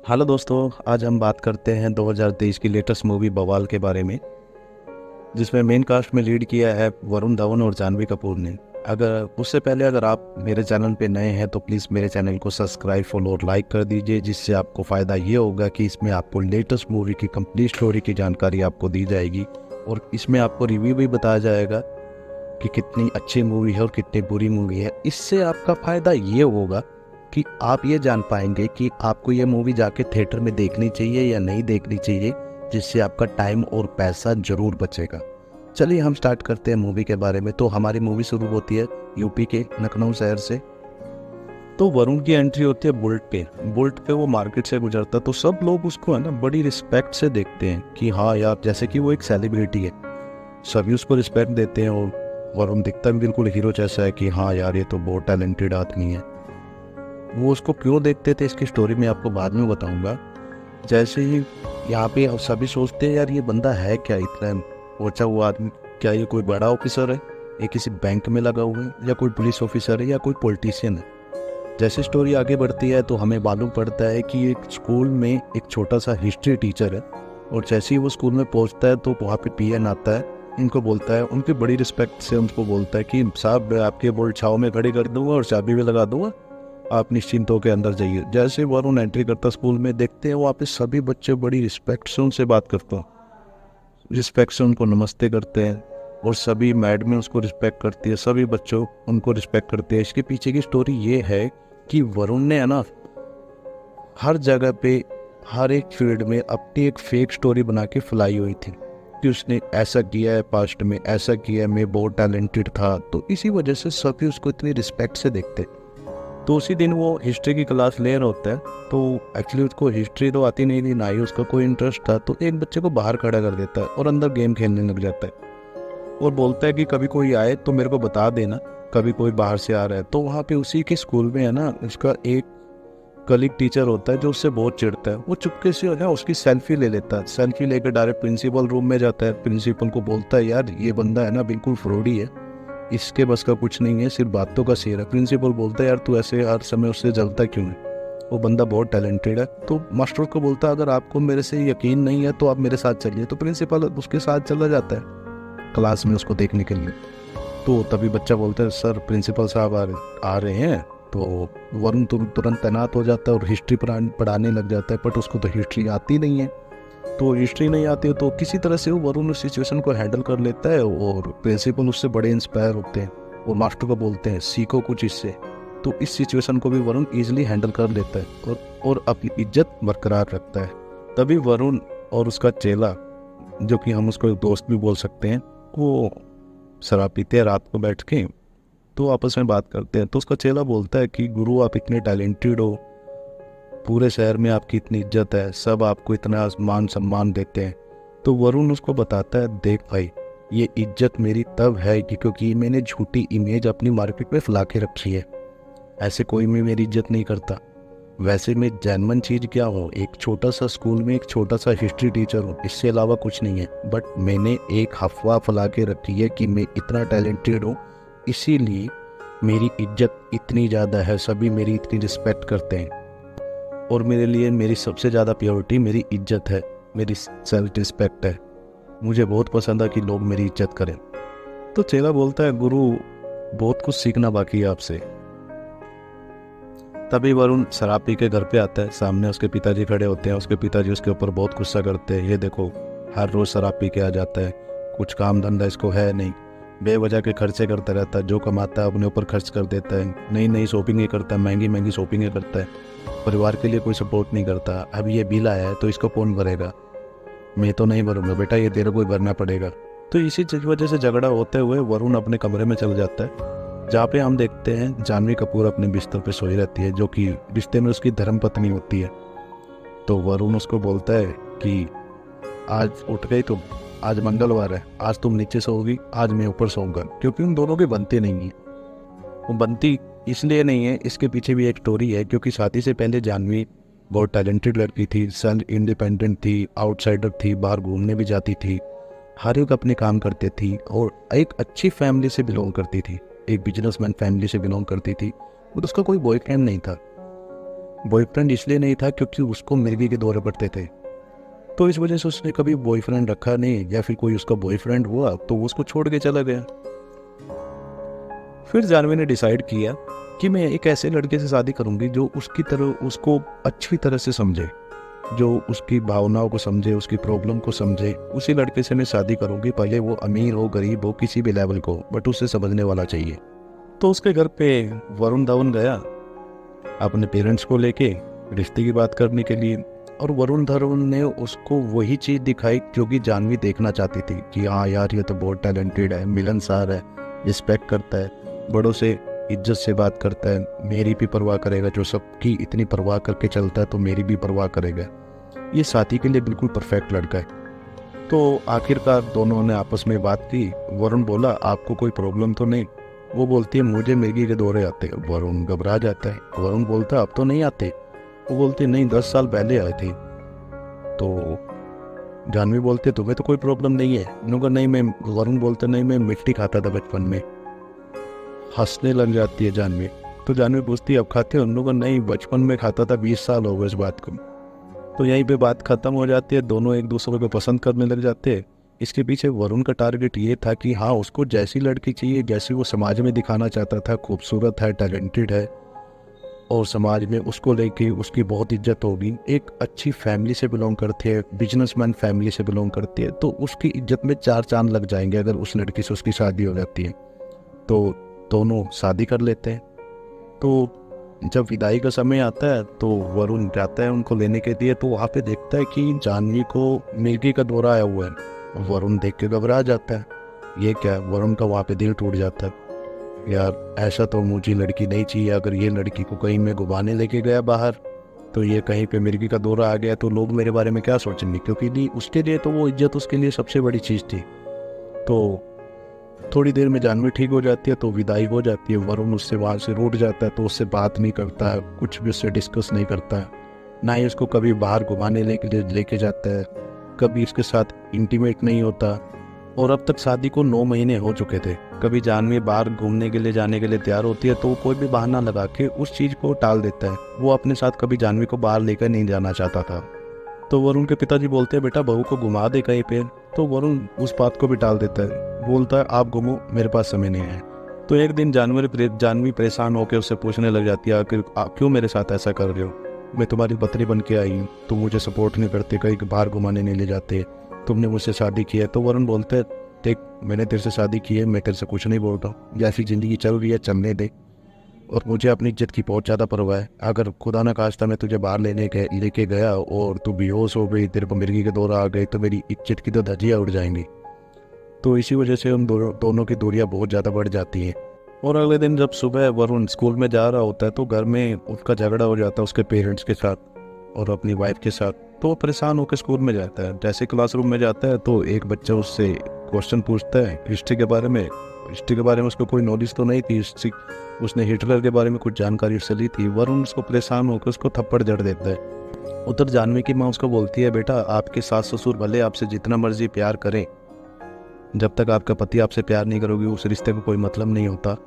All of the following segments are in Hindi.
हेलो दोस्तों, आज हम बात करते हैं 2023 की लेटेस्ट मूवी बवाल के बारे में, जिसमें मेन कास्ट में लीड किया है वरुण धवन और जानवी कपूर ने। अगर आप मेरे चैनल पे नए हैं तो प्लीज़ मेरे चैनल को सब्सक्राइब, फॉलो और लाइक कर दीजिए, जिससे आपको फ़ायदा ये होगा कि इसमें आपको लेटेस्ट मूवी की कंप्लीट स्टोरी की जानकारी आपको दी जाएगी और इसमें आपको रिव्यू भी बताया जाएगा कि कितनी अच्छी मूवी है और कितनी बुरी मूवी है। इससे आपका फ़ायदा ये होगा कि आप ये जान पाएंगे कि आपको ये मूवी जाके थिएटर में देखनी चाहिए या नहीं देखनी चाहिए, जिससे आपका टाइम और पैसा ज़रूर बचेगा। चलिए हम स्टार्ट करते हैं मूवी के बारे में। तो हमारी मूवी शुरू होती है यूपी के लखनऊ शहर से। तो वरुण की एंट्री होती है बुलेट पे वो मार्केट से गुजरता, तो सब लोग उसको है ना बड़ी रिस्पेक्ट से देखते हैं कि हाँ यार, जैसे कि वो एक सेलिब्रिटी है, सभी उसको रिस्पेक्ट देते हैं। और वरुण दिखता भी बिल्कुल हीरो जैसा है कि हाँ यार, ये तो बहुत टैलेंटेड आदमी है। वो उसको क्यों देखते थे इसकी स्टोरी मैं आपको बाद में बताऊंगा। जैसे ही यहाँ पे सभी सोचते हैं यार, ये बंदा है क्या इतना ऊंचा हुआ आदमी, क्या ये कोई बड़ा ऑफिसर है, ये किसी बैंक में लगा हुआ है, या कोई पुलिस ऑफिसर है, या कोई पॉलिटिशियन है। जैसे स्टोरी आगे बढ़ती है तो हमें मालूम पड़ता है कि एक स्कूल में एक छोटा सा हिस्ट्री टीचर है, और जैसे ही वो स्कूल में पहुँचता है तो वहाँ पे पीएन आता है, इनको बोलता है, उनकी बड़ी रिस्पेक्ट से उनको बोलता है कि साहब मैं आपके बोर्ड छाव में खड़ी कर दूंगा और चाबी भी लगा दूंगा, आप निश्चिंत होकर अंदर जाइए। जैसे वरुण एंट्री करता स्कूल में, देखते हैं वहाँ पे सभी बच्चे बड़ी रिस्पेक्ट से उनसे बात करते हैं, रिस्पेक्ट से उनको नमस्ते करते हैं, और सभी मैडमें उसको रिस्पेक्ट करती है, सभी बच्चों उनको रिस्पेक्ट करते हैं। इसके पीछे की स्टोरी ये है कि वरुण ने है ना हर जगह पे, हर एक फील्ड में अपनी एक फेक स्टोरी बना के फैलाई हुई थी कि उसने ऐसा किया है, पास्ट में ऐसा किया है, मैं बहुत टैलेंटेड था। तो इसी वजह से सभी उसको इतनी रिस्पेक्ट से देखते। तो उसी दिन वो हिस्ट्री की क्लास ले रहा होता है, तो एक्चुअली उसको हिस्ट्री तो आती नहीं थी, ना ही उसका कोई इंटरेस्ट था। तो एक बच्चे को बाहर खड़ा कर देता है और अंदर गेम खेलने लग जाता है, और बोलता है कि कभी कोई आए तो मेरे को बता देना, कभी कोई बाहर से आ रहा है। तो वहाँ पे उसी के स्कूल में है ना, उसका एक कलीग टीचर होता है जो उससे बहुत चिढ़ता है। वो चुपके से है उसकी सेल्फी ले लेता है, सेल्फी लेकर डायरेक्ट प्रिंसिपल रूम में जाता है। प्रिंसिपल को बोलता है यार, ये बंदा है ना बिल्कुल फ्रॉडी है, इसके बस का कुछ नहीं है, सिर्फ बातों का शेर है। प्रिंसिपल बोलता है यार, तू ऐसे हर समय उससे जलता क्यों है, वो बंदा बहुत टैलेंटेड है। तो मास्टर को बोलता है अगर आपको मेरे से यकीन नहीं है तो आप मेरे साथ चलिए। तो प्रिंसिपल उसके साथ चला जाता है क्लास में उसको देखने के लिए। तो तभी बच्चा बोलता है सर प्रिंसिपल साहब आ रहे हैं। तो वरुण तुरंत तैनात हो जाता है और हिस्ट्री पढ़ाने लग जाता है, बट उसको तो हिस्ट्री आती नहीं है। तो हिस्ट्री नहीं आती है तो किसी तरह से वो वरुण उस सिचुएशन को हैंडल कर लेता है, और प्रिंसिपल उससे बड़े इंस्पायर होते हैं और मास्टर को बोलते हैं सीखो कुछ इससे। तो इस सिचुएशन को भी वरुण ईजिली हैंडल कर लेता है और अपनी इज्जत बरकरार रखता है। तभी वरुण और उसका चेला, जो कि हम उसको दोस्त भी बोल सकते हैं, वो शराब पीते हैं रात को बैठ के, तो आपस में बात करते हैं। तो उसका चेला बोलता है कि गुरु आप इतने टैलेंटेड हो, पूरे शहर में आपकी इतनी इज्जत है, सब आपको इतना मान सम्मान देते हैं। तो वरुण उसको बताता है देख भाई, ये इज्जत मेरी तब है कि क्योंकि मैंने झूठी इमेज अपनी मार्केट में फैला के रखी है, ऐसे कोई भी मेरी इज्जत नहीं करता। वैसे मैं जेन्युइन चीज़ क्या हूँ, एक छोटा सा स्कूल में एक छोटा सा हिस्ट्री टीचर हूँ, इससे अलावा कुछ नहीं है। बट मैंने एक अफवाह फैला के रखी है कि मैं इतना टैलेंटेड हूँ, इसीलिए मेरी इज्जत इतनी ज़्यादा है, सभी मेरी इतनी रिस्पेक्ट करते हैं। और मेरे लिए मेरी सबसे ज़्यादा प्योरिटी मेरी इज्जत है, मेरी सेल्फ रिस्पेक्ट है। मुझे बहुत पसंद है कि लोग मेरी इज्जत करें। तो चेला बोलता है गुरु बहुत कुछ सीखना बाकी है आपसे। तभी वरुण शराब पी के घर पे आता है, सामने उसके पिताजी खड़े होते हैं। उसके पिताजी उसके ऊपर बहुत गुस्सा करते हैं, ये देखो हर रोज़ शराब पी के आ जाता है, कुछ काम धंधा इसको है नहीं, बेवजह के खर्चे करता रहता है, जो कमाता है अपने ऊपर खर्च कर देता है, नई नई शॉपिंग करता है, महंगी महंगी शॉपिंग करता है, परिवार के लिए कोई सपोर्ट नहीं करता। अब ये बिल आया है तो इसको कौन भरेगा, मैं तो नहीं भरूंगा बेटा, ये तेरे को ही भरना पड़ेगा। तो इसी वजह से झगड़ा होते हुए वरुण अपने कमरे में चल जाता है, जहाँ पे हम देखते हैं जानवी कपूर अपने बिस्तर पे सोई रहती है, जो कि रिश्ते में उसकी धर्मपत्नी होती है। तो वरुण उसको बोलता है कि आज उठ गई तुम, आज मंगलवार है, आज तुम नीचे सोओगी, आज मैं ऊपर सोऊंगा, क्योंकि उन दोनों की बनती नहीं है। वो बनती इसलिए नहीं है, इसके पीछे भी एक स्टोरी है, क्योंकि शादी से पहले जानवी बहुत टैलेंटेड लड़की थी, सेल्फ इंडिपेंडेंट थी, आउटसाइडर थी, बाहर घूमने भी जाती थी, हर एक अपने काम करते थी, और एक अच्छी फैमिली से बिलोंग करती थी, एक बिजनेसमैन फैमिली से बिलोंग करती थी। और उसका कोई बॉयफ्रेंड नहीं था। बॉयफ्रेंड इसलिए नहीं था क्योंकि उसको मिर्गी के दौरे पड़ते थे, तो इस वजह से उसने कभी बॉयफ्रेंड रखा नहीं, या फिर कोई उसका बॉयफ्रेंड हुआ तो वो उसको छोड़ के चला गया। फिर जानवी ने डिसाइड किया कि मैं एक ऐसे लड़के से शादी करूंगी जो उसकी तरह उसको अच्छी तरह से समझे, जो उसकी भावनाओं को समझे, उसकी प्रॉब्लम को समझे। उसी लड़के से मैं शादी करूंगी, भले वो अमीर हो गरीब हो किसी भी लेवल को, बट उसे समझने वाला चाहिए। तो उसके घर पे वरुण धवन गया अपने पेरेंट्स को लेके रिश्ते की बात करने के लिए, और वरुण धवन ने उसको वही चीज़ दिखाई जो कि जानवी देखना चाहती थी कि हाँ यार ये तो बहुत टैलेंटेड है, मिलनसार है, रिस्पेक्ट करता है, बड़ों से इज्जत से बात करता है, मेरी भी परवाह करेगा, जो सबकी इतनी परवाह करके चलता है तो मेरी भी परवाह करेगा। ये साथी के लिए बिल्कुल परफेक्ट लड़का है। तो आखिरकार दोनों ने आपस में बात की। वरुण बोला आपको कोई प्रॉब्लम तो नहीं? वो बोलती है मुझे मिर्गी के दौरे आते हैं। वरुण घबरा जाता है। वरुण बोलता अब तो नहीं आते। वो बोलती नहीं 10 साल पहले आए थे। तो जानवी बोलते तुम्हें तो कोई प्रॉब्लम नहीं है? उन्होंने नहीं मैं, वरुण बोलते नहीं मैं मिट्टी खाता था बचपन में। हंसने लग जाती है जानवी। तो जानवी पूछती है अब खाते हो? उन लोगों नहीं बचपन में खाता था, 20 साल हो गए इस बात को। तो यहीं पे बात खत्म हो जाती है। दोनों एक दूसरे को पसंद करने लग जाते हैं। इसके पीछे वरुण का टारगेट ये था कि हाँ उसको जैसी लड़की चाहिए, जैसी वो समाज में दिखाना चाहता था, खूबसूरत है, टैलेंटेड है और समाज में उसको लेके उसकी बहुत इज्जत होगी। एक अच्छी फैमिली से बिलोंग करते हैं, बिजनेसमैन फैमिली से बिलोंग करती है, तो उसकी इज्जत में 4 चांद लग जाएंगे अगर उस लड़की से उसकी शादी हो जाती है। तो दोनों शादी कर लेते हैं। तो जब विदाई का समय आता है तो वरुण जाता है उनको लेने के लिए। तो वहाँ पे देखता है कि जानवी को मिर्गी का दौरा आया हुआ है। वरुण देख के घबरा जाता है, ये क्या है? वरुण का वहाँ पे दिल टूट जाता है, यार ऐसा तो मुझे लड़की नहीं चाहिए। अगर ये लड़की को कहीं मैं घुमाने लेके गया बाहर, तो ये कहीं पे मिर्गी का दौरा आ गया तो लोग मेरे बारे में क्या सोचेंगे? क्योंकि उसके लिए तो वो इज्जत उसके लिए सबसे बड़ी चीज़ थी। तो थोड़ी देर में जानवी ठीक हो जाती है तो विदाई हो जाती है। वरुण उससे वहाँ से रूठ जाता है, तो उससे बात नहीं करता है, कुछ भी उससे डिस्कस नहीं करता है, ना ही उसको कभी बाहर घुमाने लेके जाता है, कभी इसके साथ इंटीमेट नहीं होता। और अब तक शादी को 9 महीने हो चुके थे। कभी जानवी बाहर घूमने के लिए जाने के लिए तैयार होती है तो वो कोई भी बहाना लगा के उस चीज़ को टाल देता है। वो अपने साथ कभी जानवी को बाहर लेकर नहीं जाना चाहता था। तो वरुण के पिताजी बोलते हैं बेटा बहू को घुमा दे कहीं पे। तो वरुण उस बात को भी टाल देता है, बोलता है आप घूमो, मेरे पास समय नहीं है। तो एक दिन जानवी परेशान होकर उससे पूछने लग जाती है कि आप क्यों मेरे साथ ऐसा कर रहे हो? मैं तुम्हारी पत्नी बन के आई हूँ, तुम मुझे सपोर्ट नहीं करते, कहीं बाहर घुमाने नहीं ले जाते, तुमने मुझसे शादी की है। तो वरुण बोलते है देख मैंने तेरे से शादी की है, मैं तेरे से कुछ नहीं बोल रहा हूँ, जैसी ज़िंदगी चल रही है चलने दे, और मुझे अपनी इज्जत की बहुत ज़्यादा परवाह है। अगर खुदा ना खास्ता मैं तुझे बाहर लेके गया और तू बेहोश हो गई, तेरे को मिर्गी के दौरा आ गई, तो मेरी इज्जत की तो धज्जियाँ उड़ जाएंगी। तो इसी वजह से हम दोनों की दूरियां बहुत ज़्यादा बढ़ जाती हैं। और अगले दिन जब सुबह वरुण स्कूल में जा रहा होता है तो घर में उसका झगड़ा हो जाता है उसके पेरेंट्स के साथ और अपनी वाइफ के साथ। तो वो परेशान होकर स्कूल में जाता है। जैसे क्लासरूम में जाता है तो एक बच्चा उससे क्वेश्चन पूछता है हिस्ट्री के बारे में। हिस्ट्री के बारे में उसको कोई नॉलेज तो नहीं थी, हिस्ट्री उसने हिटलर के बारे में कुछ जानकारी उससे ली थी। वरुण उसको परेशान होकर उसको थप्पड़ जड़ देता है। उधर जानवी की माँ उसको बोलती है बेटा आपके सास ससुर भले आपसे जितना मर्जी प्यार करें, जब तक आपका पति आपसे प्यार नहीं करोगे उस रिश्ते को कोई मतलब नहीं होता।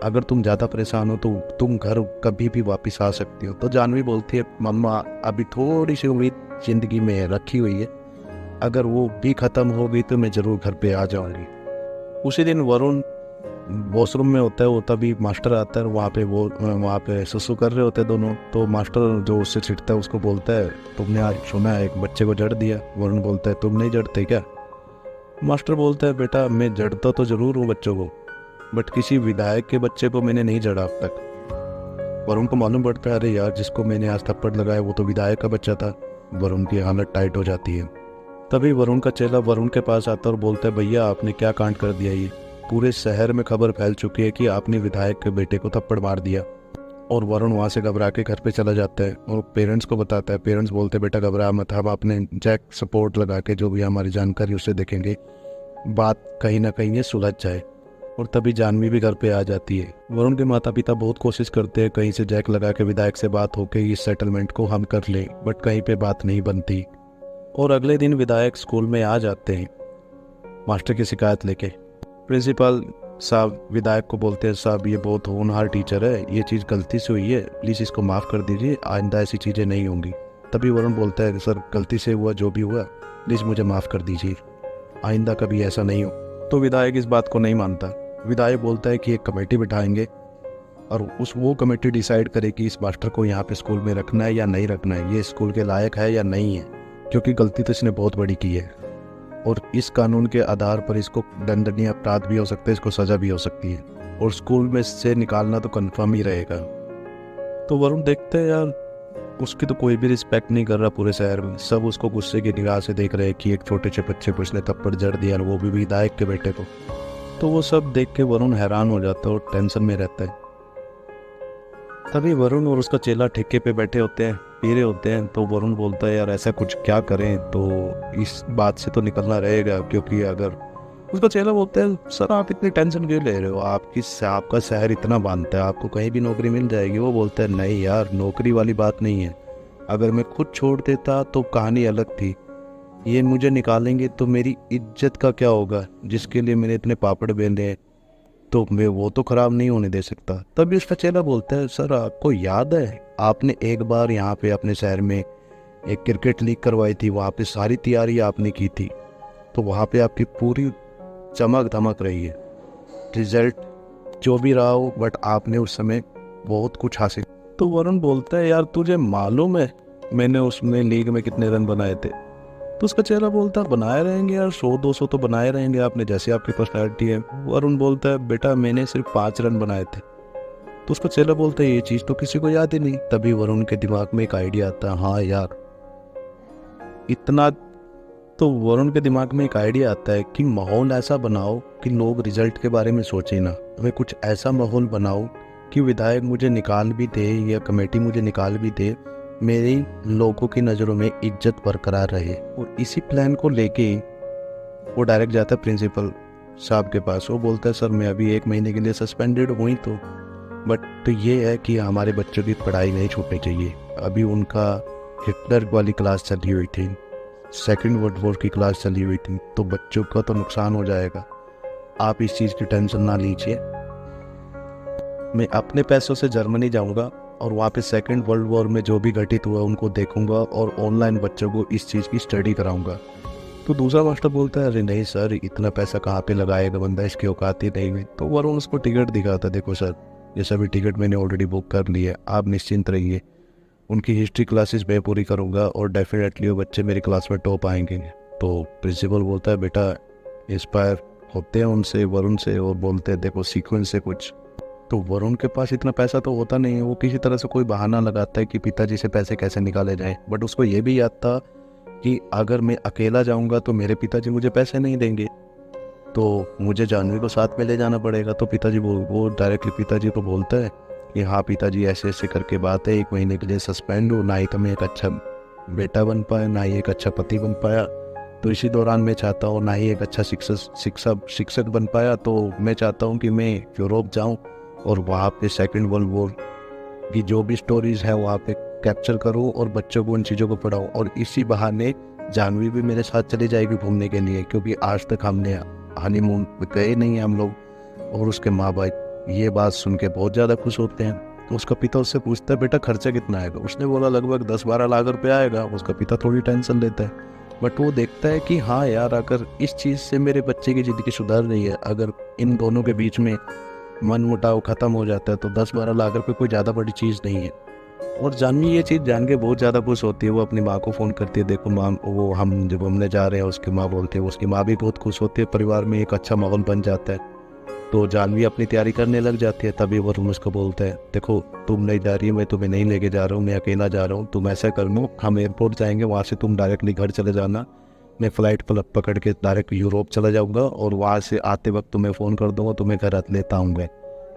अगर तुम ज़्यादा परेशान हो तो तुम घर कभी भी वापस आ सकती हो। तो जानवी बोलती है मम्मा अभी थोड़ी सी उम्मीद ज़िंदगी में रखी हुई है, अगर वो भी ख़त्म हो गई तो मैं ज़रूर घर पे आ जाऊँगी। उसी दिन वरुण वॉशरूम में होता है, वो तभी मास्टर आता है। वहाँ पे सुसु कर रहे होते हैं दोनों। तो मास्टर जो उससे छिड़ता है उसको बोलता है तुमने आज सुना है एक बच्चे को जड़ दिया। वरुण बोलता है तुम नहीं जड़ते क्या? मास्टर बोलता है बेटा मैं जड़ता तो जरूर हूँ बच्चों को, बट किसी विधायक के बच्चे को मैंने नहीं जड़ा अब तक। वरुण को मालूम पड़ता है अरे यार जिसको मैंने आज थप्पड़ लगाया वो तो विधायक का बच्चा था। वरुण की हालत टाइट हो जाती है। तभी वरुण का चेला वरुण के पास आता है और बोलता है भैया आपने क्या कांड कर दिया, ये पूरे शहर में खबर फैल चुकी है कि आपने विधायक के बेटे को थप्पड़ मार दिया। और वरुण वहाँ से घबरा के घर पे चला जाता है और पेरेंट्स को बताता है। पेरेंट्स बोलते हैं बेटा घबरा मत, हम अपने जैक सपोर्ट लगा के जो भी हमारी जानकारी उससे देखेंगे, बात कहीं ना कहीं ये सुलझ जाए। और तभी जानवी भी घर पे आ जाती है। वरुण के माता पिता बहुत कोशिश करते हैं कहीं से जैक लगा के विधायक से बात होके इस सेटलमेंट को हम कर लें, बट कहीं पे बात नहीं बनती। और अगले दिन विधायक स्कूल में आ जाते हैं मास्टर की शिकायत लेके। प्रिंसिपल साहब विधायक को बोलते हैं, साहब ये बहुत होनहार टीचर है, ये चीज़ गलती से हुई है, प्लीज़ इसको माफ़ कर दीजिए, आइंदा ऐसी चीज़ें नहीं होंगी। तभी वरुण बोलता है, सर गलती से हुआ जो भी हुआ, प्लीज़ मुझे माफ़ कर दीजिए, आइंदा कभी ऐसा नहीं हो। तो विधायक इस बात को नहीं मानता। विधायक बोलता है कि एक कमेटी बिठाएंगे और वो कमेटी डिसाइड करे कि इस मास्टर को यहाँ पे स्कूल में रखना है या नहीं रखना है, ये स्कूल के लायक है या नहीं है, क्योंकि गलती तो इसने बहुत बड़ी की है और इस कानून के आधार पर इसको दंडनीय अपराध भी हो सकता है, इसको सज़ा भी हो सकती है और स्कूल में से निकालना तो कन्फर्म ही रहेगा। तो वरुण देखते हैं यार उसकी तो कोई भी रिस्पेक्ट नहीं कर रहा पूरे शहर में, सब उसको गुस्से की निगाह से देख रहे हैं कि एक छोटे से बच्चे को उसने थप्पड़ जड़ दिया और वो भी विधायक के बेटे को। तो वो सब देख के वरुण हैरान हो जाता है और टेंशन में रहता है। तभी वरुण और उसका चेला ठेके पे बैठे होते हैं, पी रहे होते हैं। तो वरुण बोलता है यार ऐसा कुछ क्या करें, तो इस बात से तो निकलना रहेगा, क्योंकि अगर उसका चेला बोलता है सर आप इतनी टेंशन क्यों ले रहे हो, आपका शहर इतना बांधता है, आपको कहीं भी नौकरी मिल जाएगी। वो बोलता है नहीं यार नौकरी वाली बात नहीं है, अगर मैं खुद छोड़ देता तो कहानी अलग थी, ये मुझे निकालेंगे तो मेरी इज्जत का क्या होगा, जिसके लिए मैंने इतने पापड़ बेले हैं, तो मैं वो तो ख़राब नहीं होने दे सकता। तभी उसका चेला बोलता है सर आपको याद है आपने एक बार यहाँ पे अपने शहर में एक क्रिकेट लीग करवाई थी, वहाँ पे सारी तैयारी आपने की थी, तो वहाँ पे आपकी पूरी चमक धमक रही है, रिजल्ट जो भी रहा हो बट आपने उस समय बहुत कुछ हासिल। तो वरुण बोलता है यार तुझे मालूम है मैंने उसमें लीग में कितने रन बनाए थे। तो उसका चेहरा बोलता है बनाए रहेंगे यार, 100-200 तो बनाए रहेंगे आपने, जैसे आपकी पर्सनैलिटी है। वरुण बोलता है बेटा मैंने सिर्फ 5 रन बनाए थे। तो उसका चेला बोलता है ये चीज़ तो किसी को याद ही नहीं। तभी वरुण के दिमाग में एक आइडिया आता है, हाँ यार इतना, तो वरुण के दिमाग में एक आइडिया आता है कि माहौल ऐसा बनाओ कि लोग रिजल्ट के बारे में सोचे ना, हमें कुछ ऐसा माहौल बनाओ कि विधायक मुझे निकाल भी दे या कमेटी मुझे निकाल भी दे, मेरी लोगों की नज़रों में इज्जत बरकरार रहे। और इसी प्लान को लेके वो डायरेक्ट जाता है प्रिंसिपल साहब के पास। वो बोलता है सर मैं अभी 1 महीने के लिए सस्पेंडेड हुई तो, बट तो ये है कि हमारे बच्चों की पढ़ाई नहीं छूटनी चाहिए। अभी उनका हिटलर वाली क्लास चली हुई थी, सेकेंड वर्ल्ड वॉर की क्लास चली हुई थी, तो बच्चों का तो नुकसान हो जाएगा, आप इस चीज़ की टेंशन ना लीजिए। मैं अपने पैसों से जर्मनी जाऊंगा और वहाँ पे सेकेंड वर्ल्ड वॉर में जो भी घटित हुआ उनको देखूंगा और ऑनलाइन बच्चों को इस चीज़ की स्टडी कराऊंगा। तो दूसरा मास्टर बोलता है अरे नहीं सर इतना पैसा कहाँ पे लगाएगा बंदा, इसकी औकात ही नहीं हुई। तो वरुण उसको टिकट दिखाता, देखो सर ये सभी टिकट मैंने ऑलरेडी बुक कर लिए, आप निश्चिंत रहिए, उनकी हिस्ट्री क्लासेस मैं पूरी करूँगा और डेफिनेटली वो बच्चे मेरी क्लास में टॉप आएंगे। तो प्रिंसिपल बोलता है बेटा इंस्पायर होते हैं उनसे, वरुण से, और बोलते हैं देखो सीक्वेंस से कुछ। तो वरुण के पास इतना पैसा तो होता नहीं है, वो किसी तरह से कोई बहाना लगाता है कि पिताजी से पैसे कैसे निकाले जाएं, बट उसको ये भी याद था कि अगर मैं अकेला जाऊंगा तो मेरे पिताजी मुझे पैसे नहीं देंगे, तो मुझे जानवी को साथ में ले जाना पड़ेगा। तो पिताजी वो डायरेक्टली पिताजी को बोलता है कि हाँ पिताजी ऐसे ऐसे करके बात है, 1 महीने के लिए सस्पेंड हो, ना ही तो मैं एक अच्छा बेटा बन पाया, ना ही एक अच्छा पति बन पाया, तो इसी दौरान मैं चाहता हूँ, ना ही एक अच्छा शिक्षक बन पाया, तो मैं चाहता हूँ कि मैं यूरोप जाऊँ और वहाँ पे सेकेंड वर्ल्ड वॉर की जो भी स्टोरीज है वहाँ पे कैप्चर करूँ और बच्चों को उन चीज़ों को पढ़ाऊँ, और इसी बहाने जानवी भी मेरे साथ चली जाएगी घूमने के लिए, क्योंकि आज तक हमने हनीमून गए नहीं हैं हम लोग। और उसके माँ बाप ये बात सुन के बहुत ज़्यादा खुश होते हैं। तो उसका पिता उससे पूछता है बेटा खर्चा कितना आएगा, उसने बोला लगभग 10-12 लाख रुपये आएगा। उसका पिता थोड़ी टेंशन लेता है, बट वो देखता है कि हाँ यार अगर इस चीज़ से मेरे बच्चे की ज़िंदगी सुधर रही है, अगर इन दोनों के बीच में मन मुटाव ख़त्म हो जाता है, तो 10-12 लाख रुपये कोई ज़्यादा बड़ी चीज़ नहीं है। और जानवी ये चीज़ जान के बहुत ज़्यादा खुश होती है। वो अपनी माँ को फ़ोन करती है, देखो माँ वो हम जब घूमने जा रहे हैं, उसकी माँ बोलती है, उसकी माँ भी बहुत खुश होती है, परिवार में एक अच्छा माहौल बन जाता है। तो जानवी अपनी तैयारी करने लग जाती है। तभी वो उसको बोलता है देखो तुम नहीं जा रही, मैं तुम्हें नहीं लेके जा रहा हूँ, मैं अकेला जा रहा हूँ, तुम ऐसा कर लो हम एयरपोर्ट जाएंगे, वहाँ से तुम डायरेक्टली घर चले जाना, मैं फ़्लाइट पकड़ के डायरेक्ट यूरोप चला जाऊँगा और वहाँ से आते वक्त तुम्हें फ़ोन कर दूँगा, तुम्हें घर लेता आऊँगा।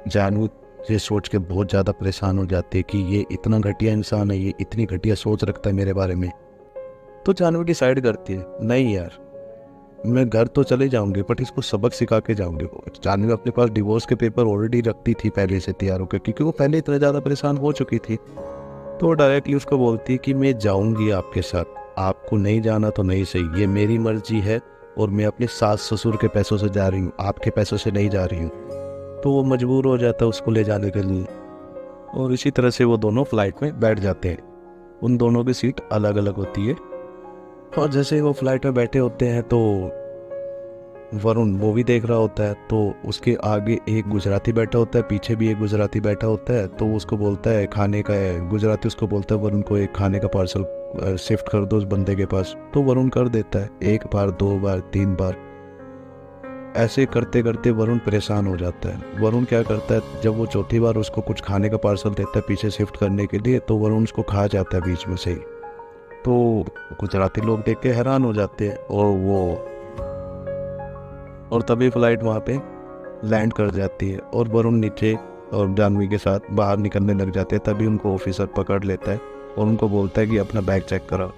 जानवी ये सोच के बहुत ज़्यादा परेशान हो जाती है कि ये इतना घटिया इंसान है, ये इतनी घटिया सोच रखता है मेरे बारे में। तो जानवी डिसाइड करती है नहीं यार मैं घर तो चले जाऊंगी बट इसको सबक सिखा के जाऊंगी। जानवी अपने पास डिवोर्स के पेपर ऑलरेडी रखती थी पहले से तैयार होकर, क्योंकि वो पहले इतना ज़्यादा परेशान हो चुकी थी। तो वो डायरेक्टली उसको बोलती है कि मैं जाऊंगी आपके साथ, आपको नहीं जाना तो नहीं सही, ये मेरी मर्जी है और मैं अपने सास ससुर के पैसों से जा रही हूँ, आपके पैसों से नहीं जा रही हूँ। तो वो मजबूर हो जाता है उसको ले जाने के लिए, और इसी तरह से वो दोनों फ्लाइट में बैठ जाते हैं। उन दोनों की सीट अलग अलग होती है। और जैसे ही वो फ्लाइट में बैठे होते हैं तो वरुण मूवी देख रहा होता है, तो उसके आगे एक गुजराती बैठा होता है, पीछे भी एक गुजराती बैठा होता है। तो उसको बोलता है खाने का है, गुजराती उसको बोलता है वरुण को एक खाने का पार्सल शिफ्ट कर दो उस बंदे के पास। तो वरुण कर देता है, 1 बार 2 बार 3 बार। ऐसे करते करते वरुण परेशान हो जाता है। वरुण क्या करता है, जब वो चौथी बार उसको कुछ खाने का पार्सल देता है पीछे शिफ्ट करने के लिए, तो वरुण उसको खा जाता है बीच में से ही। तो गुजराती लोग देख के हैरान हो जाते हैं, और तभी फ्लाइट वहाँ पे लैंड कर जाती है, और वरुण नीचे और जानवी के साथ बाहर निकलने लग जाते हैं। तभी उनको ऑफिसर पकड़ लेता है और उनको बोलता है कि अपना बैग चेक कराओ।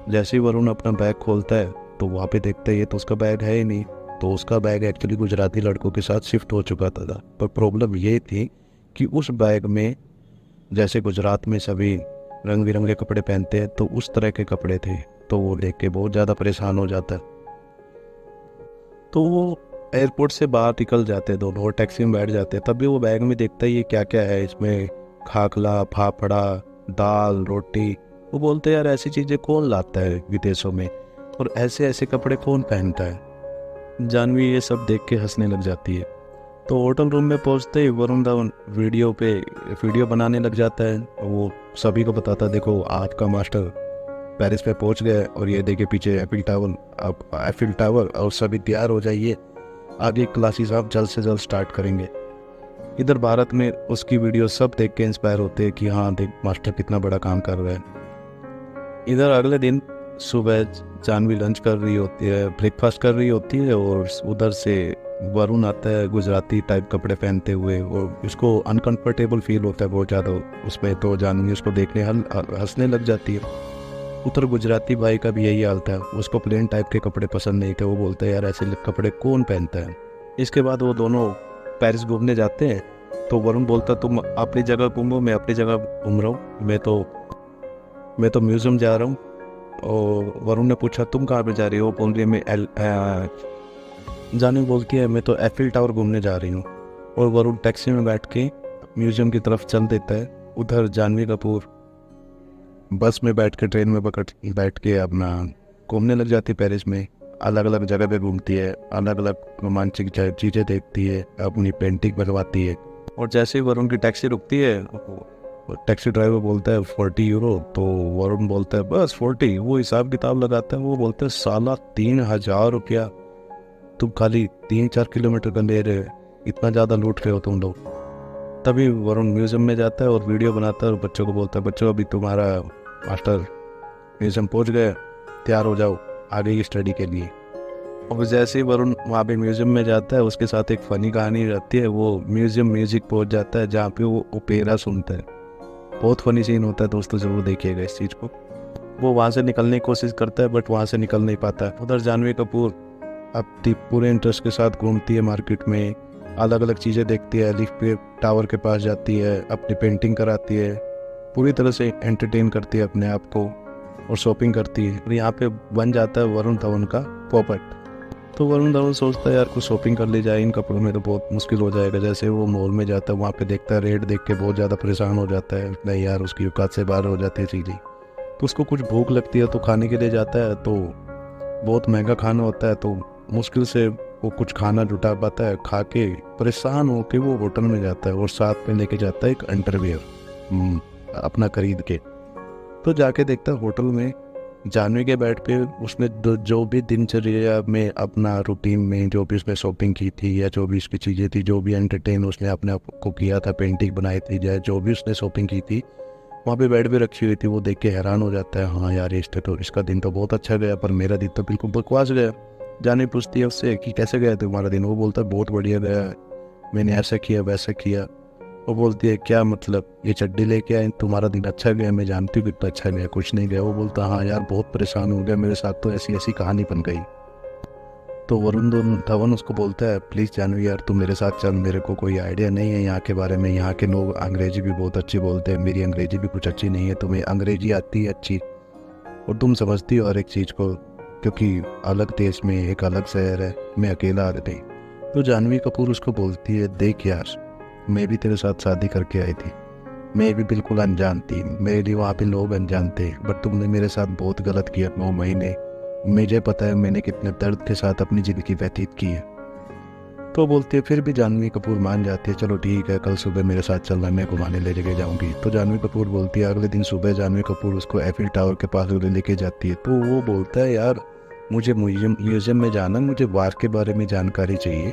जैसे ही वरुण अपना बैग खोलता है तो वहाँ पे देखता है ये तो उसका बैग है ही नहीं। तो उसका बैग एक्चुअली गुजराती लड़कों के साथ शिफ्ट हो चुका था। पर प्रॉब्लम ये थी कि उस बैग में, जैसे गुजरात में सभी रंग बिरंगे कपड़े पहनते हैं, तो उस तरह के कपड़े थे। तो वो देख के बहुत ज़्यादा परेशान हो जाता है। तो वो एयरपोर्ट से बाहर निकल जाते हैं दोनों, और टैक्सी में बैठ जाते हैं। तभी वो बैग में देखता है ये क्या क्या है इसमें, खाखला, फाफड़ा, दाल, रोटी। वो बोलते हैं यार ऐसी चीज़ें कौन लाता है विदेशों में, और ऐसे ऐसे कपड़े कौन पहनता है। जानवी ये सब देख के हंसने लग जाती है। तो होटल रूम में पहुंचते ही वरुण धवन वीडियो बनाने लग जाता है। वो सभी को बताता है देखो आज का मास्टर पेरिस पे पहुंच गए, और ये देखिए पीछे एफिल टावर, और सभी तैयार हो जाइए, आगे क्लासेस आप जल्द से जल्द स्टार्ट करेंगे। इधर भारत में उसकी वीडियो सब देख के इंस्पायर होते हैं कि हाँ देख मास्टर कितना बड़ा काम कर रहा है। इधर अगले दिन सुबह जानवी लंच कर रही होती है, ब्रेकफास्ट कर रही होती है, और उधर से वरुण आता है गुजराती टाइप कपड़े पहनते हुए, और उसको अनकंफर्टेबल फील होता है बहुत ज़्यादा उसमें। तो जानवी उसको देखने हंसने लग जाती है। उधर गुजराती भाई का भी यही हाल था, उसको प्लेन टाइप के कपड़े पसंद नहीं थे। वो बोलता है यार ऐसे कपड़े कौन पहनता है। इसके बाद वो दोनों पेरिस घूमने जाते हैं। तो वरुण बोलता तुम अपनी जगह घूमो, मैं अपनी जगह घूम रहा हूँ, मैं तो म्यूज़ियम जा रहा हूँ। और वरुण ने पूछा तुम कहाँ पे जा रही हो, बोल रही है मैं जानवी बोलती है मैं तो एफिल टावर घूमने जा रही हूँ। और वरुण टैक्सी में बैठ के म्यूज़ियम की तरफ चल देता है। उधर जानवी कपूर बस में बैठ के, ट्रेन में बैठ के अपना घूमने लग जाती है पेरिस में। अलग अलग जगह पे घूमती है, अलग अलग रोमांचक चीज़ें देखती है, अपनी पेंटिंग बनवाती है। और जैसे ही वरुण की टैक्सी रुकती है, टैक्सी ड्राइवर बोलता है 40 यूरो। तो वरुण बोलता है बस 40। वो हिसाब किताब लगाता है, वो बोलता है साला 3000 रुपया तुम खाली 3-4 किलोमीटर का ले रहे हो, इतना ज़्यादा लूट रहे हो तुम लोग। तभी वरुण म्यूज़ियम में जाता है और वीडियो बनाता है, और बच्चों को बोलता है बच्चों अभी तुम्हारा मास्टर म्यूज़ियम पहुंच गए, तैयार हो जाओ आगे की स्टडी के लिए। और जैसे ही वरुण वहाँ पे म्यूज़ियम में जाता है, उसके साथ एक फ़नी कहानी रहती है। वो म्यूज़ियम म्यूजिक पहुंच जाता है जहाँ पे वो ओपेरा सुनता है। बहुत फ़नी सीन होता है दोस्तों, ज़रूर देखिएगा इस चीज़ को। वो वहाँ से निकलने की कोशिश करता है बट वहाँ से निकल नहीं पाता है। उधर जानवी कपूर अपनी पूरे इंटरेस्ट के साथ घूमती है मार्केट में, अलग अलग चीज़ें देखती है, एलिफ टावर के पास जाती है, अपनी पेंटिंग कराती है, पूरी तरह से एंटरटेन करती है अपने आप को, और शॉपिंग करती है। और यहाँ पे बन जाता है वरुण धवन का पॉपट। तो वरुण धवन सोचता है यार कुछ शॉपिंग कर ली जाए, इन कपड़ों में तो बहुत मुश्किल हो जाएगा। जैसे वो मॉल में जाता है, वहाँ पे देखता है, रेट देख के बहुत ज़्यादा परेशान हो जाता है। नहीं यार उसकी औकात से बाहर हो जाती है चीज़ें। तो उसको कुछ भूख लगती है तो खाने के लिए जाता है, तो बहुत महंगा खाना होता है, तो मुश्किल से वो कुछ खाना जुटा पाता है। खा के परेशान होके वो होटल में जाता है, और साथ में लेके जाता है एक अंडरवियर अपना खरीद के। तो जाके देखता है होटल में जानवी के बेड पे उसने जो भी दिनचर्या में अपना रूटीन में जो भी उसने शॉपिंग की थी, या जो भी उसकी चीज़ें थी, जो भी एंटरटेन उसने अपने आप को किया था, पेंटिंग बनाई थी, या जो भी उसने शॉपिंग की थी, वहाँ पे बेड पे रखी हुई थी। वो देख के हैरान हो जाता है, हाँ यार इसका दिन तो बहुत अच्छा गया, पर मेरा दिन तो बिल्कुल बकवास गया। जानवी पूछती है उससे कि कैसे गया तुम्हारा दिन। वो बोलता है बहुत बढ़िया गया, मैंने ऐसा किया वैसा किया। वो बोलती है क्या मतलब, ये चड्डी लेके आए, तुम्हारा दिन अच्छा गया, मैं जानती हूँ कितना अच्छा गया, कुछ नहीं गया। वो बोलता हाँ यार बहुत परेशान हो गया, मेरे साथ तो ऐसी ऐसी कहानी बन गई। तो वरुण धवन उसको बोलता है प्लीज़ जानवी यार तुम मेरे साथ चल, मेरे को कोई आइडिया नहीं है यहाँ के बारे में, यहाँ के लोग अंग्रेजी भी बहुत अच्छी बोलते हैं, मेरी अंग्रेजी भी कुछ अच्छी नहीं है, तुम्हें अंग्रेजी आती है अच्छी, और तुम समझती हो हर एक चीज़ को, क्योंकि अलग देश में एक अलग शहर है, मैं अकेला आ रही। तो जानवी कपूर उसको बोलती है, देख यार, मैं भी तेरे साथ शादी करके आई थी, मैं भी बिल्कुल अनजान थी, मेरे लिए वहाँ पे लोग अनजान थे, बट तुमने मेरे साथ बहुत गलत किया 9 महीने। मुझे पता है मैंने कितने दर्द के साथ अपनी ज़िंदगी व्यतीत की है। तो बोलती है, फिर भी जानवी कपूर मान जाती है, चलो ठीक है, कल सुबह मेरे साथ चलना, मैं घुमाने ले लेके जाऊंगी। तो जानवी कपूर बोलती है, अगले दिन सुबह जानवी कपूर उसको एफिल टावर के पास लेके जाती है। तो वो बोलता है, यार मुझे म्यूजियम में जाना, मुझे वार के बारे में जानकारी चाहिए।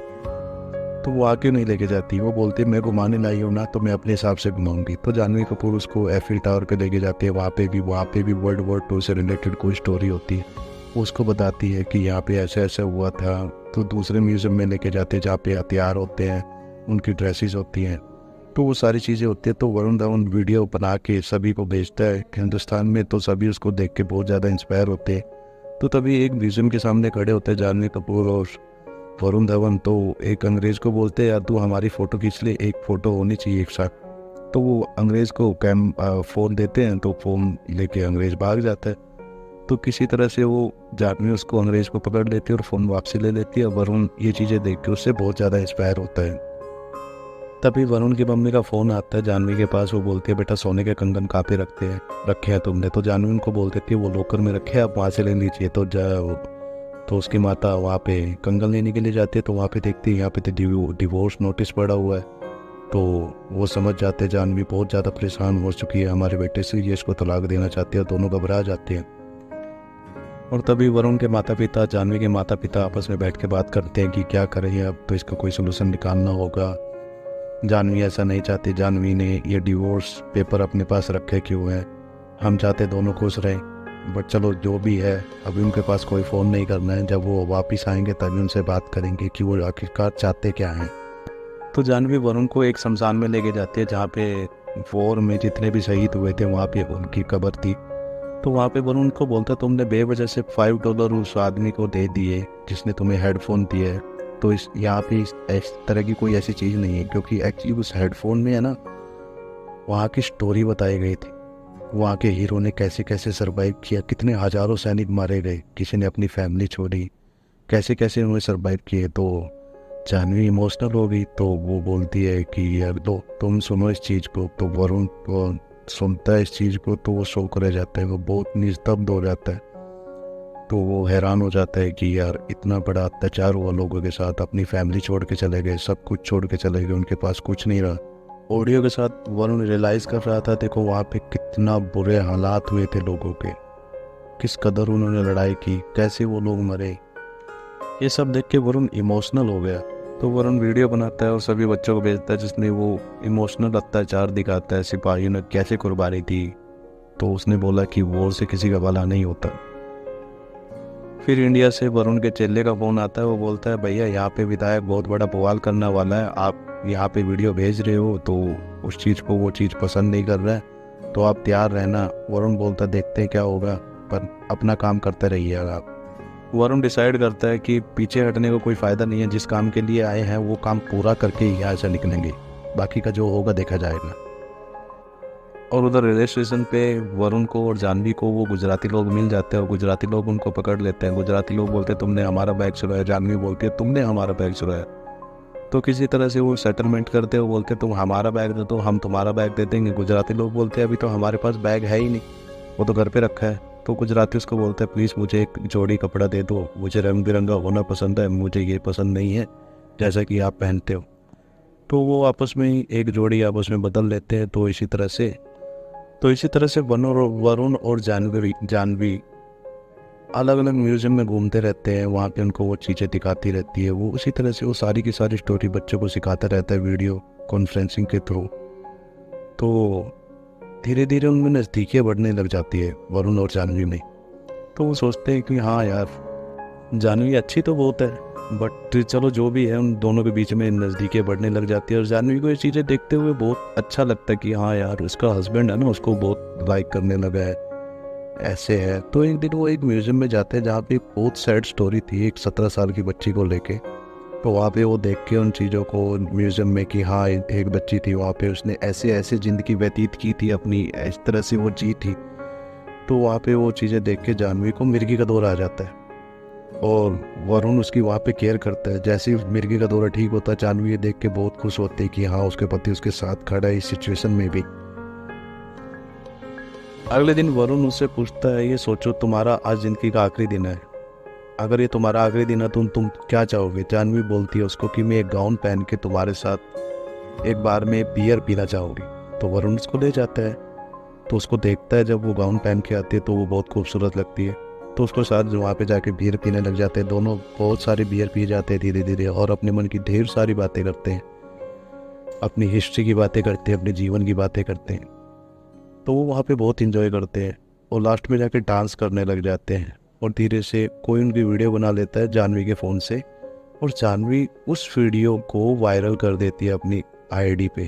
तो वो आके नहीं लेके जाती, वो बोलती है, मैं घुमाने लाई हूँ ना, तो मैं अपने हिसाब से घुमाऊंगी। तो जानवी कपूर उसको एफिल टावर पे लेके जाती है। वहाँ पे भी वर्ल्ड वॉर 2 से रिलेटेड कोई स्टोरी होती है, वो उसको बताती है कि यहाँ पे ऐसा ऐसा हुआ था। तो दूसरे म्यूज़ियम में लेके जाते हैं जहाँ पे हथियार होते हैं, उनकी ड्रेसेस होती हैं, तो वो सारी चीज़ें होती है। तो वरुण धवन वीडियो बना के सभी को भेजता है हिंदुस्तान में, तो सभी उसको देख के बहुत ज़्यादा इंस्पायर होते हैं। तो तभी एक म्यूज़ियम के सामने खड़े होते हैं जानवी कपूर और वरुण धवन। तो एक अंग्रेज़ को बोलते हैं, यार तू हमारी फ़ोटो खींच ले, एक फ़ोटो होनी चाहिए एक साथ। तो वो अंग्रेज़ को फ़ोन देते हैं, तो फ़ोन लेके अंग्रेज़ भाग जाता है। तो किसी तरह से वो जानवी उसको अंग्रेज़ को पकड़ लेती है और फ़ोन वापसी ले लेती है। वरुण ये चीज़ें देख के उससे बहुत ज़्यादा इंस्पायर होता है। तभी वरुण की मम्मी का फ़ोन आता है जानवी के पास। वो बोलती है, बेटा सोने के कंगन कहाँ पे रखे हैं तुमने? तो जानवी उनको बोल देती है, वो लॉकर में रखे हैं, आप वहाँ से ले लीजिए। तो उसकी माता वहाँ पे कंगन लेने के लिए जाती है। तो वहाँ पे देखती है यहाँ पे तो डिवोर्स नोटिस पड़ा हुआ है। तो वो समझ जाते हैं जानवी बहुत ज़्यादा परेशान हो चुकी है हमारे बेटे से, ये इसको तलाक देना चाहती है। दोनों घबरा जाते हैं। और तभी वरुण के माता पिता, जानवी के माता पिता आपस में बैठ के बात करते हैं कि क्या करें, अब तो इसका कोई सोल्यूशन निकालना होगा। जानवी ऐसा नहीं चाहती, जानवी ने ये डिवोर्स पेपर अपने पास रखे क्यों है, हम चाहते दोनों खुश रहें, बट चलो जो भी है, अभी उनके पास कोई फ़ोन नहीं करना है, जब वो वापस आएंगे तभी उनसे बात करेंगे कि वो आखिरकार चाहते क्या हैं। तो जानवी वरुण को एक शमशान में लेके जाती है जहाँ पे वॉर में जितने भी शहीद हुए थे वहाँ पे उनकी कब्र थी। तो वहाँ पे वरुण को बोलता, तुमने बेवजह से $5 उस आदमी को दे दिए जिसने तुम्हें हेडफोन दिए। तो इस यहाँ पे इस तरह की कोई ऐसी चीज़ नहीं है, क्योंकि एक्चुअली उस हेडफोन में है ना, वहाँ की स्टोरी बताई गई थी, वहाँ के हीरो ने कैसे कैसे सरवाइव किया, कितने हज़ारों सैनिक मारे गए, किसी ने अपनी फैमिली छोड़ी, कैसे कैसे उन्होंने सरवाइव किए। तो जानवी इमोशनल हो गई। तो वो बोलती है कि यार लो तुम सुनो इस चीज़ को। तो वरुण को सुनता है इस चीज़ को, तो वो शौक रह जाता है, वो बहुत निस्तब्ध हो जाता है। तो वो हैरान हो जाता है कि यार इतना बड़ा अत्याचार हुआ लोगों के साथ, अपनी फैमिली छोड़ के चले गए, सब कुछ छोड़ के चले गए, उनके पास कुछ नहीं रहा। ऑडियो के साथ वरुण रियलाइज़ कर रहा था, देखो वहाँ पे कितना बुरे हालात हुए थे लोगों के, किस कदर उन्होंने लड़ाई की, कैसे वो लोग मरे, ये सब देख के वरुण इमोशनल हो गया। तो वरुण वीडियो बनाता है और सभी बच्चों को भेजता है जिसमें वो इमोशनल अत्याचार दिखाता है, सिपाहियों ने कैसे कुर्बानी दी। तो उसने बोला कि वॉर से किसी का भला नहीं होता। फिर इंडिया से वरुण के चेले का फ़ोन आता है, वो बोलता है, भैया यहाँ पे विधायक बहुत बड़ा बवाल करने वाला है, आप यहाँ पे वीडियो भेज रहे हो तो उस चीज़ को वो चीज़ पसंद नहीं कर रहा है, तो आप तैयार रहना। वरुण बोलता, देखते हैं क्या होगा, पर अपना काम करते रहिएगा आप। वरुण डिसाइड करता है कि पीछे हटने को कोई फ़ायदा नहीं है, जिस काम के लिए आए हैं वो काम पूरा करके ही यहाँ से निकलेंगे, बाकी का जो होगा देखा जाएगा। और उधर रेलवे स्टेशन पे वरुण को और जानवी को वो गुजराती लोग मिल जाते हैं और गुजराती लोग उनको पकड़ लेते हैं। गुजराती लोग बोलते हैं, तुमने हमारा बैग चुराया। जानवी बोलती है, तुमने हमारा बैग चुराया। तो किसी तरह से वो सेटलमेंट करते हैं, वो बोलते हैं तुम हमारा बैग दे दो, हम तुम्हारा बैग दे देंगे। गुजराती लोग बोलते हैं, अभी तो हमारे पास बैग है ही नहीं, वो तो घर पे रखा है। तो गुजराती उसको बोलते हैं, प्लीज़ मुझे एक जोड़ी कपड़ा दे दो, मुझे रंग बिरंगा होना पसंद है, मुझे ये पसंद नहीं है जैसा कि आप पहनते हो। तो वो आपस में ही एक जोड़ी आपस में बदल लेते हैं। तो इसी तरह से वरुण और जानवी अलग अलग म्यूज़ियम में घूमते रहते हैं, वहाँ पे उनको वो चीज़ें दिखाती रहती है। वो उसी तरह से वो सारी की सारी स्टोरी बच्चों को सिखाता रहता है वीडियो कॉन्फ्रेंसिंग के थ्रू। तो धीरे धीरे उनमें नज़दीकियाँ बढ़ने लग जाती है वरुण और जानवी में। तो वो सोचते हैं कि हाँ यार, जानवी अच्छी तो बहुत है, बट चलो जो भी है, उन दोनों के बीच में नज़दीकियाँ बढ़ने लग जाती है। और जानवी को ये चीज़ें देखते हुए बहुत अच्छा लगता है कि हाँ यार, उसका हस्बैंड है ना, उसको बहुत लाइक करने लगा है, ऐसे है। तो एक दिन वो एक म्यूज़ियम में जाते हैं जहाँ पे बहुत सैड स्टोरी थी एक 17 साल की बच्ची को लेके। तो वहाँ पे वो देख के उन चीज़ों को म्यूज़ियम में कि हाँ एक बच्ची थी वहाँ पे, उसने ऐसे ऐसे ज़िंदगी व्यतीत की थी अपनी, इस तरह से वो जी थी। तो वहाँ पे वो चीज़ें देख के जानवी को मिर्गी का दौर आ जाता है। और वरुण उसकी वहाँ पे केयर करता है। जैसे ही मिर्गी का दौरा ठीक होता है, जानवी ये देख के बहुत खुश होती है कि हाँ उसके पति उसके साथ खड़ा है इस सिचुएशन में भी। अगले दिन वरुण उससे पूछता है, ये सोचो तुम्हारा आज ज़िंदगी का आखिरी दिन है, अगर ये तुम्हारा आखिरी दिन है तो तुम क्या चाहोगे? जानवी बोलती है उसको कि मैं एक गाउन पहन के तुम्हारे साथ एक बार में बियर पीना चाहूँगी। तो वरुण उसको ले जाता है। तो उसको देखता है, जब वो गाउन पहन के आती है तो वो बहुत खूबसूरत लगती है। तो उसको साथ वहाँ पे जाके बियर पीने लग जाते हैं। दोनों बहुत सारी बियर पी जाते हैं धीरे धीरे, और अपने मन की ढेर सारी बातें करते हैं, अपनी हिस्ट्री की बातें करते हैं, अपने जीवन की बातें करते हैं। तो वो वहाँ पे बहुत इंजॉय करते हैं और लास्ट में जाके डांस करने लग जाते हैं। और धीरे से कोई उनकी वीडियो बना लेता है जानवी के फ़ोन से, और जानवी उस वीडियो को वायरल कर देती है अपनी आईडी पे।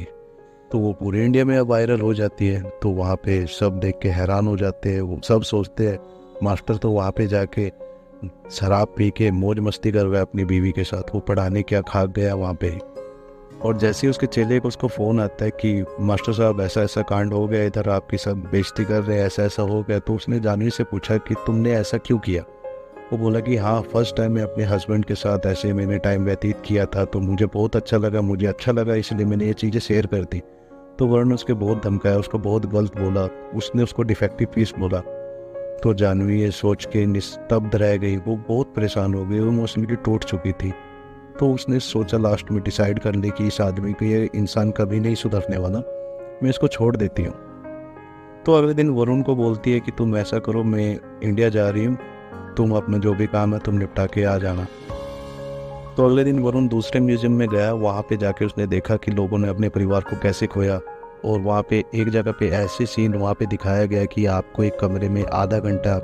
तो वो पूरे इंडिया में अब वायरल हो जाती है। तो वहाँ पे सब देख के हैरान हो जाते हैं। वो सब सोचते हैं मास्टर तो वहाँ पे जाके शराब पी के मौज मस्ती कर रहा है अपनी बीवी के साथ, वो पढ़ाने क्या खा गया वहाँ पे। और जैसे ही उसके चेले को उसको फ़ोन आता है कि मास्टर साहब ऐसा ऐसा कांड हो गया इधर, आपकी सब बेइज्जती कर रहे हैं, ऐसा ऐसा हो गया। तो उसने जानवी से पूछा कि तुमने ऐसा क्यों किया? वो बोला कि हाँ, फर्स्ट टाइम मैं अपने हस्बैंड के साथ ऐसे मैंने टाइम व्यतीत किया था, तो मुझे बहुत अच्छा लगा, इसलिए मैंने ये चीज़ें शेयर कर दी। तो वरुण उसके बहुत धमकाया, उसको बहुत गलत बोला, उसने उसको डिफेक्टिव पीस बोला। तो जानवी ये सोच के निस्तब्ध रह गई, वो बहुत परेशान हो गई, वो इमोशनली टूट चुकी थी। तो उसने सोचा लास्ट में डिसाइड कर ली कि इस आदमी को, ये इंसान कभी नहीं सुधरने वाला, मैं इसको छोड़ देती हूँ। तो अगले दिन वरुण को बोलती है कि तुम ऐसा करो, मैं इंडिया जा रही हूँ, तुम अपना जो भी काम है तुम निपटा के आ जाना। तो अगले दिन वरुण दूसरे म्यूजियम में गया। वहाँ पे जाके उसने देखा कि लोगों ने अपने परिवार को कैसे खोया। और वहाँ पे एक जगह पे ऐसे सीन वहाँ पे दिखाया गया कि आपको एक कमरे में आधा घंटा है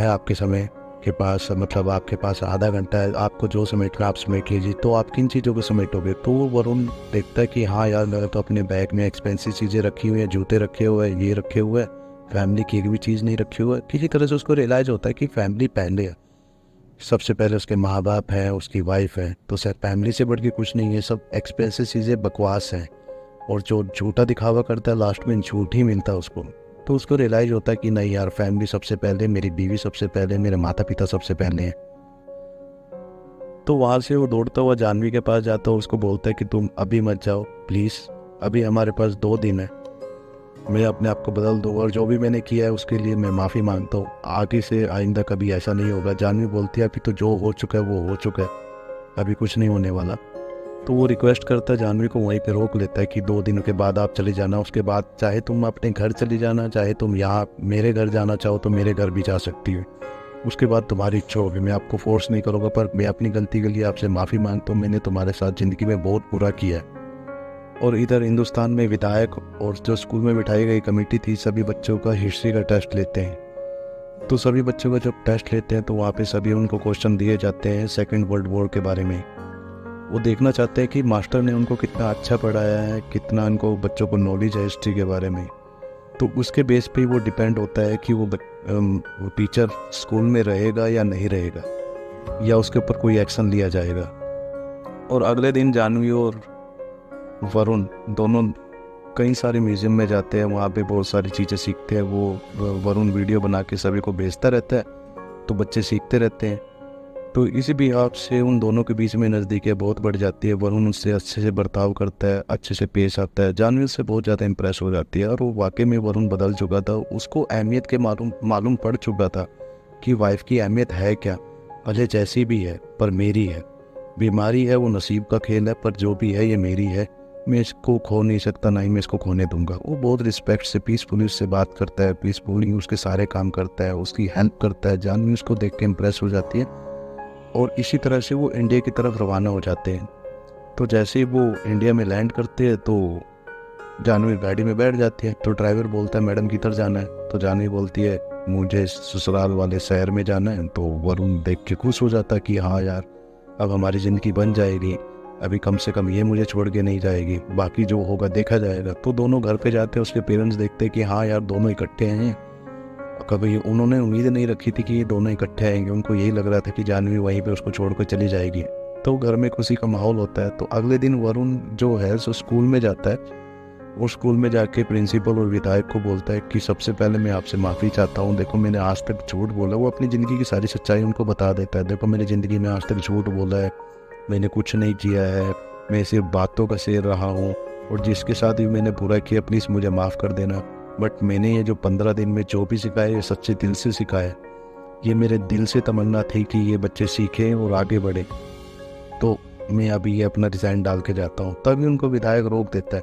आपके समय के पास, मतलब आपके पास आधा घंटा है, आपको जो समेटना आप समेट लीजिए। तो आप किन चीज़ों को समेटोगे? तो वरुण देखता है कि हाँ यार, मैंने तो अपने बैग में एक्सपेंसिव चीज़ें रखी हुई हैं, जूते रखे हुए हैं, ये रखे हुए हैं, फैमिली की एक भी चीज़ नहीं रखी हुई है। किसी तरह से उसको रियलाइज़ होता है कि फैमिली पहले है, सबसे पहले उसके माँ बाप हैं, उसकी वाइफ है, तो शायद फैमिली से बढ़ के कुछ नहीं है, सब एक्सपेंसिव चीज़ें बकवास हैं। और जो झूठा दिखावा करता है लास्ट में झूठ ही मिलता है उसको। तो उसको रियलाइज़ होता है कि नहीं यार, फैमिली सबसे पहले, मेरी बीवी सबसे पहले, मेरे माता पिता सबसे पहले हैं। तो वहाँ से वो दौड़ता हुआ जानवी के पास जाता है, उसको बोलता है कि तुम अभी मत जाओ प्लीज़, अभी हमारे पास 2 दिन है, मैं अपने आप को बदल दूँ, और जो भी मैंने किया है उसके लिए मैं माफ़ी मांगता हूँ, आगे से आइंदा कभी ऐसा नहीं होगा। जानवी बोलती है अभी तो जो हो चुका है वो हो चुका है, अभी कुछ नहीं होने वाला। तो वो रिक्वेस्ट करता है, जानवी को वहीं पे रोक लेता है कि 2 दिनों के बाद आप चले जाना, उसके बाद चाहे तुम अपने घर चली जाना, चाहे तुम यहाँ मेरे घर जाना चाहो तो मेरे घर भी जा सकती हो, उसके बाद तुम्हारी इच्छा होगी, मैं आपको फोर्स नहीं करूँगा, पर मैं अपनी गलती के लिए आपसे माफ़ी मांगता हूँ, मैंने तुम्हारे साथ ज़िंदगी में बहुत बुरा किया है। और इधर हिंदुस्तान में विधायक और जो स्कूल में बिठाई गई कमेटी थी, सभी बच्चों का हिस्ट्री का टेस्ट लेते हैं। तो सभी बच्चों का जब टेस्ट लेते हैं तो वहाँ पे सभी उनको क्वेश्चन दिए जाते हैं सेकेंड वर्ल्ड वॉर के बारे में। वो देखना चाहते हैं कि मास्टर ने उनको कितना अच्छा पढ़ाया है, कितना उनको बच्चों को नॉलेज है हिस्ट्री के बारे में। तो उसके बेस पे वो डिपेंड होता है कि वो टीचर स्कूल में रहेगा या नहीं रहेगा, या उसके ऊपर कोई एक्शन लिया जाएगा। और अगले दिन जानवी और वरुण दोनों कई सारे म्यूज़ियम में जाते हैं, वहाँ पे बहुत सारी चीज़ें सीखते हैं। वो वरुण वीडियो बना के सभी को भेजता रहता है, तो बच्चे सीखते रहते हैं। तो इसी बिहाफ से उन दोनों के बीच में नज़दीकियाँ बहुत बढ़ जाती है। वरुण उससे अच्छे से बर्ताव करता है, अच्छे से पेश आता है, जानवी उससे बहुत ज़्यादा इंप्रेस हो जाती है। और वो वाकई में वरुण बदल चुका था, उसको अहमियत के मालूम पड़ चुका था कि वाइफ की अहमियत है क्या, भले जैसी भी है पर मेरी है। बीमारी है वो नसीब का खेल है, पर जो भी है ये मेरी है, मैं इसको खो नहीं सकता, ना ही मैं इसको खोने दूंगा। वो बहुत रिस्पेक्ट से पीसफुली उससे बात करता है, पीसफुली उसके सारे काम करता है, उसकी हेल्प करता है। जानवी उसको देख के इम्प्रेस हो जाती है और इसी तरह से वो इंडिया की तरफ रवाना हो जाते हैं। तो जैसे ही वो इंडिया में लैंड करते हैं तो जानवी गाड़ी में बैठ जाती है। तो ड्राइवर बोलता है मैडम किधर जाना है? तो जानवी बोलती है मुझे ससुराल वाले शहर में जाना है। तो वरुण देख के खुश हो जाता है कि हाँ यार, अब हमारी ज़िंदगी बन जाएगी, अभी कम से कम ये मुझे छोड़ के नहीं जाएगी, बाकी जो होगा देखा जाएगा। तो दोनों घर पे जाते हैं, उसके पेरेंट्स देखते हैं कि हाँ यार दोनों इकट्ठे हैं। कभी उन्होंने उम्मीद नहीं रखी थी कि ये दोनों इकट्ठे आएंगे, उनको यही लग रहा था कि जानवी वहीं पे उसको छोड़ कर चली जाएगी। तो घर में खुशी का माहौल होता है। तो अगले दिन वरुण जो है सो स्कूल में जाता है वो स्कूल में जाके प्रिंसिपल और विधायक को बोलता है कि सबसे पहले मैं आपसे माफ़ी चाहता हूँ, देखो मैंने आज तक झूठ बोला। वो अपनी ज़िंदगी की सारी सच्चाई उनको बता देता है, देखो मेरी ज़िंदगी में आज तक झूठ बोला है, मैंने कुछ नहीं किया है, मैं सिर्फ बातों का शेर रहा हूँ, और जिसके साथ भी मैंने बुरा किया प्लीज़ मुझे माफ़ कर देना। बट मैंने ये जो 15 दिन में जो भी सिखाया ये सच्चे दिल से सिखाया, ये मेरे दिल से तमन्ना थी कि ये बच्चे सीखें और आगे बढ़े, तो मैं अभी ये अपना रिज़ाइन डाल के जाता हूँ। तभी उनको विधायक रोक देता है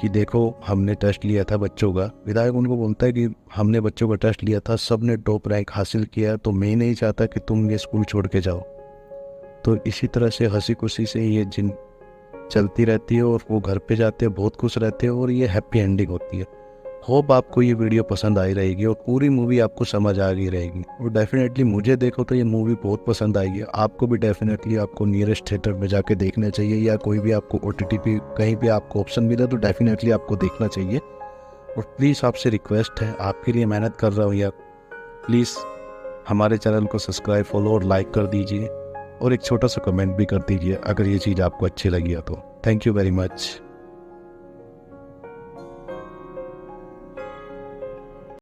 कि देखो हमने टेस्ट लिया था बच्चों का। विधायक उनको बोलता है कि हमने बच्चों का टेस्ट लिया था, सब ने टॉप रैंक हासिल किया, तो मैं नहीं चाहता कि तुम ये स्कूल छोड़ के जाओ। तो इसी तरह से हंसी खुशी से ये जिन चलती रहती है और वो घर पे जाते हैं, बहुत खुश रहते हैं, और ये हैप्पी एंडिंग होती है। होप आपको ये वीडियो पसंद आई रहेगी और पूरी मूवी आपको समझ आ गई रहेगी, और डेफिनेटली मुझे देखो तो ये मूवी बहुत पसंद आएगी। आपको भी डेफिनेटली आपको नियरेस्ट थिएटर में जाके देखना चाहिए, या कोई भी आपको OTT पे कहीं भी आपको ऑप्शन मिला तो डेफिनेटली आपको देखना चाहिए। और प्लीज़ आपसे रिक्वेस्ट है, आपके लिए मेहनत कर रहा हूँ यार, प्लीज़ हमारे चैनल को सब्सक्राइब, फॉलो और लाइक कर दीजिए, और एक छोटा सा कमेंट भी कर दीजिए अगर ये चीज़ आपको अच्छी लगी है तो। Thank you very much.